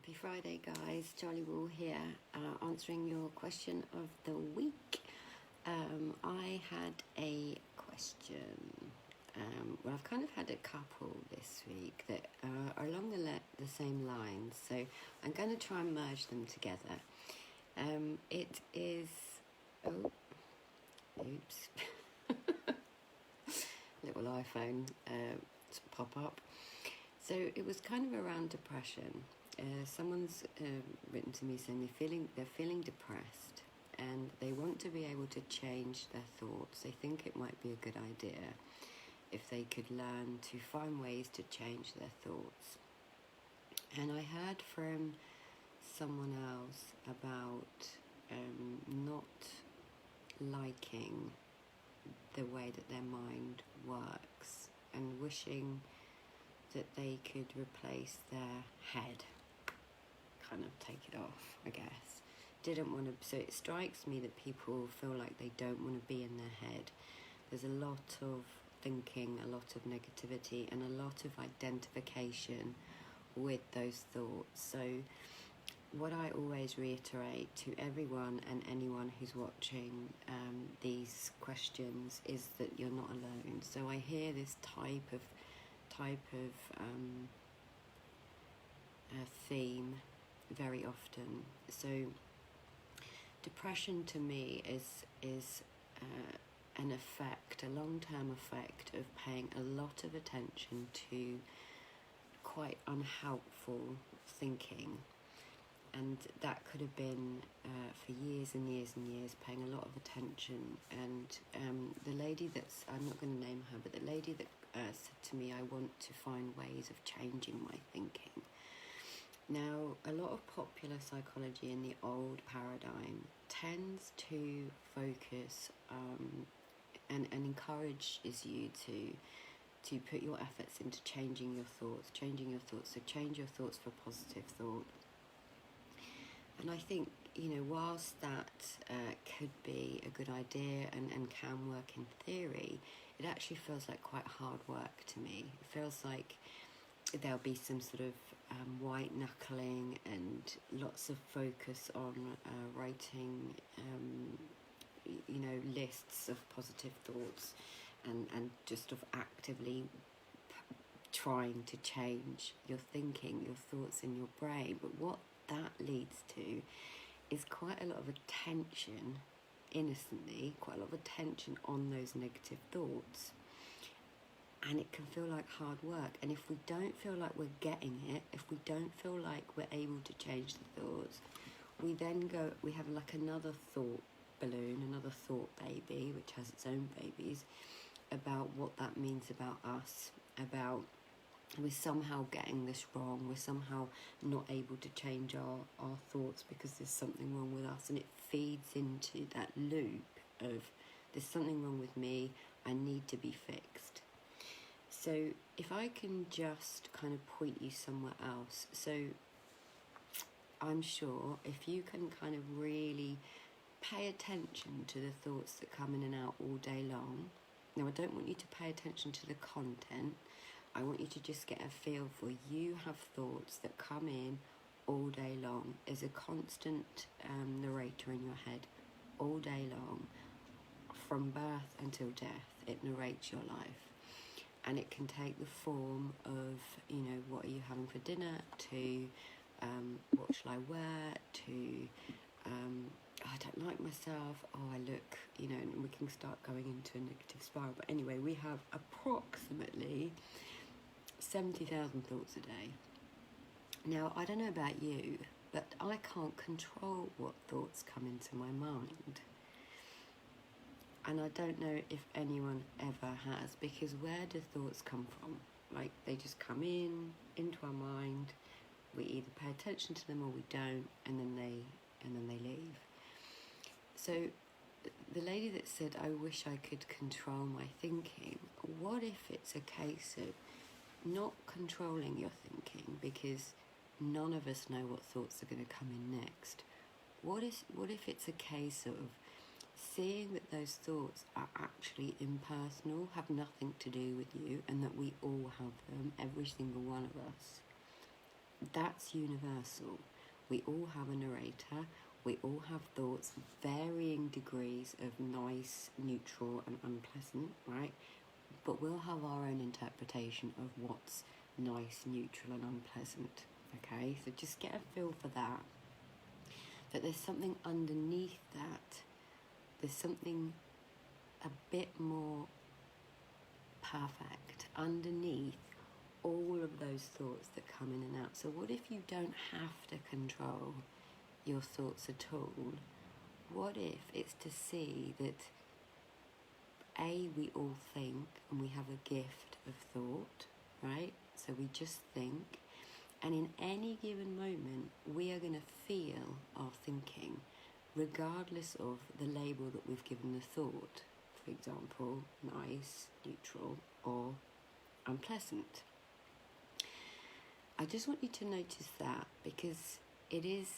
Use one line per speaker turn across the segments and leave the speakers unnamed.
Happy Friday, guys. Charli Wall here, answering your question of the week. I had a question. Well, I've kind of had a couple this week that are along the same lines, so I'm going to try and merge them together. It is... Oh, oops. Little iPhone pop up. So it was kind of around depression. Someone's written to me saying they're feeling depressed and they want to be able to change their thoughts. They think it might be a good idea if they could learn to find ways to change their thoughts. And I heard from someone else about not liking the way that their mind works and wishing that they could replace their head, kind of take it off, I guess. Didn't want to, so it strikes me that people feel like they don't want to be in their head. There's a lot of thinking, a lot of negativity, and a lot of identification with those thoughts. So what I always reiterate to everyone and anyone who's watching these questions is that you're not alone. So I hear this type of theme very often. So depression to me is an effect, a long-term effect of paying a lot of attention to quite unhelpful thinking. And that could have been for years and years and years, paying a lot of attention. And the lady that's, I'm not going to name her, but the lady that said to me, I want to find ways of changing my thinking. Now, a lot of popular psychology in the old paradigm tends to focus and encourages you to put your efforts into changing your thoughts. So change your thoughts for positive thought. And I think, whilst that could be a good idea and can work in theory, it actually feels like quite hard work to me. It feels like there'll be some sort of white knuckling and lots of focus on writing, lists of positive thoughts and just of actively trying to change your thinking, your thoughts in your brain. But what that leads to is quite a lot of attention, innocently, quite a lot of attention on those negative thoughts. And it can feel like hard work. And if we don't feel like we're getting it, if we don't feel like we're able to change the thoughts, we have like another thought balloon, another thought baby, which has its own babies, about what that means about us, about we're somehow getting this wrong, we're somehow not able to change our thoughts because there's something wrong with us, and it feeds into that loop of there's something wrong with me, I need to be fixed. So if I can just kind of point you somewhere else, so I'm sure if you can kind of really pay attention to the thoughts that come in and out all day long. Now, I don't want you to pay attention to the content. I want you to just get a feel for you have thoughts that come in all day long. There's a constant narrator in your head all day long. From birth until death, it narrates your life. And it can take the form of, what are you having for dinner, to what shall I wear, to I don't like myself, I look, and we can start going into a negative spiral. But anyway, we have approximately 70,000 thoughts a day. Now, I don't know about you, but I can't control what thoughts come into my mind. And I don't know if anyone ever has, because where do thoughts come from? Like, they just come into our mind, we either pay attention to them or we don't, and then they leave. So the lady that said, I wish I could control my thinking, what if it's a case of not controlling your thinking, because none of us know what thoughts are going to come in next? What if it's a case of seeing that those thoughts are actually impersonal, have nothing to do with you, and that we all have them, every single one of us? that's universal. We all have a narrator. We all have thoughts, varying degrees of nice, neutral, and unpleasant, right? But we'll have our own interpretation of what's nice, neutral, and unpleasant, okay? So just get a feel for that. That there's something underneath that. There's something a bit more perfect underneath all of those thoughts that come in and out. So what if you don't have to control your thoughts at all? What if it's to see that we all think, and we have a gift of thought, right? So we just think, and in any given moment we are going to feel our thinking regardless of the label that we've given the thought. For example, nice, neutral, or unpleasant. I just want you to notice that, because it is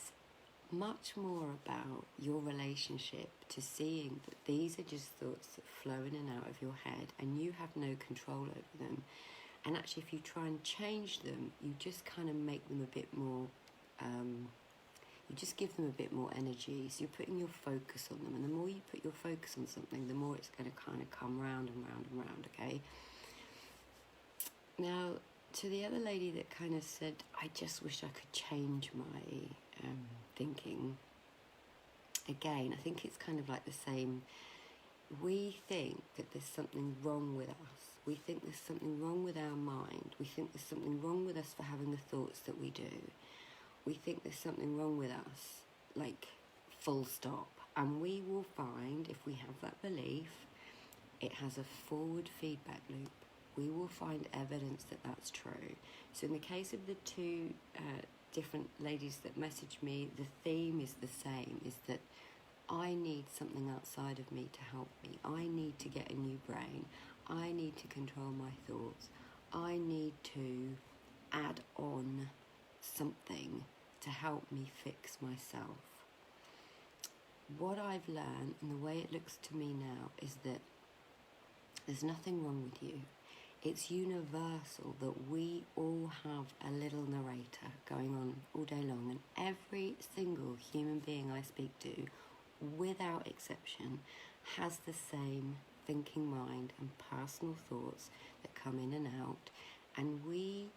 much more about your relationship to seeing that these are just thoughts that flow in and out of your head and you have no control over them. And actually, if you try and change them, you just kind of make them a bit more, you just give them a bit more energy. So you're putting your focus on them, and the more you put your focus on something, the more it's going to kind of come round and round and round, okay? Now, to the other lady that kind of said, I just wish I could change my thinking. Again, I think it's kind of like the same. We think that there's something wrong with us. We think there's something wrong with our mind. We think there's something wrong with us for having the thoughts that we do. We think there's something wrong with us, like full stop. And we will find, if we have that belief, it has a forward feedback loop. We will find evidence that that's true. So in the case of the two different ladies that messaged me, the theme is the same, is that I need something outside of me to help me. I need to get a new brain. I need to control my thoughts. I need to add on something to help me fix myself. What I've learned, and the way it looks to me now, is that there's nothing wrong with you. It's universal that we all have a little narrator going on all day long, and every single human being I speak to, without exception, has the same thinking mind and personal thoughts that come in and out, and we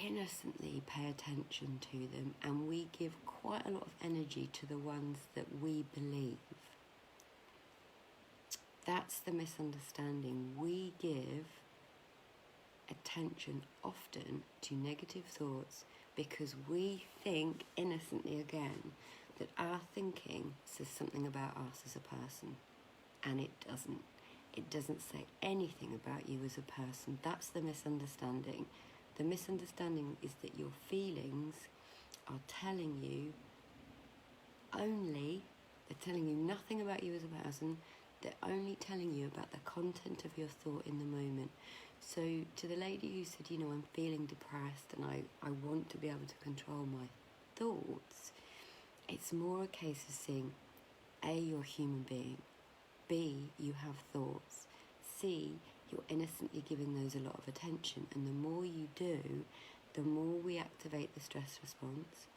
innocently pay attention to them, and we give quite a lot of energy to the ones that we believe. That's the misunderstanding. We give attention often to negative thoughts because we think innocently again that our thinking says something about us as a person, and it doesn't. It doesn't say anything about you as a person. That's the misunderstanding. The misunderstanding is that your feelings are telling you they're telling you nothing about you as a person. They're only telling you about the content of your thought in the moment. So to the lady who said, I'm feeling depressed and I want to be able to control my thoughts, it's more a case of seeing, A, you're a human being, B, you have thoughts, C, you're innocently giving those a lot of attention, and the more you do, the more we activate the stress response,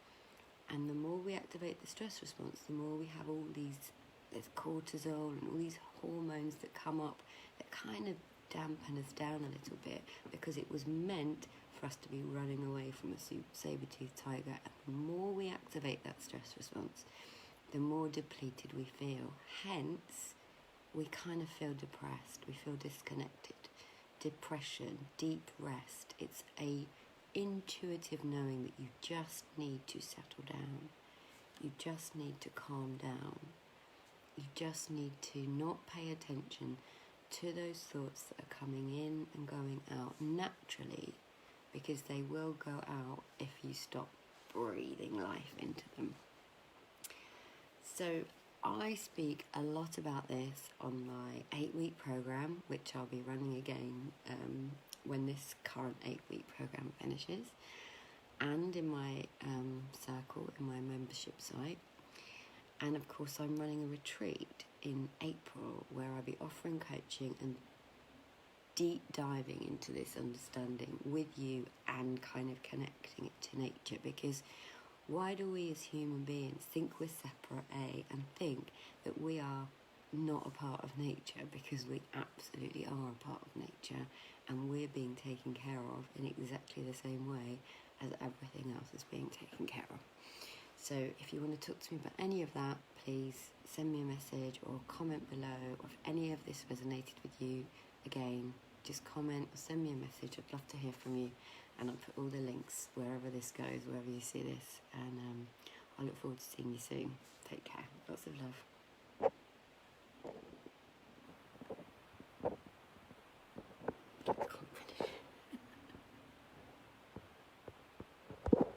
and the more we activate the stress response, the more we have all these, there's cortisol and all these hormones that come up that kind of dampen us down a little bit, because it was meant for us to be running away from a saber-toothed tiger. And the more we activate that stress response, the more depleted we feel. Hence, we kind of feel depressed, we feel disconnected. Depression, deep rest, it's a intuitive knowing that you just need to settle down. You just need to calm down. You just need to not pay attention to those thoughts that are coming in and going out naturally, because they will go out if you stop breathing life into them. So I speak a lot about this on my 8-week program, which I'll be running again when this current 8-week program finishes, and in my circle, in my membership site. And of course, I'm running a retreat in April where I'll be offering coaching and deep diving into this understanding with you and kind of connecting it to nature, because why do we as human beings think we're separate, and think that we are not a part of nature? Because we absolutely are a part of nature, and we're being taken care of in exactly the same way as everything else is being taken care of. So if you want to talk to me about any of that, please send me a message or comment below. Or if any of this resonated with you, again, just comment or send me a message. I'd love to hear from you, and I'll put all the links wherever this goes, wherever you see this, and I look forward to seeing you soon. Take care. Lots of love.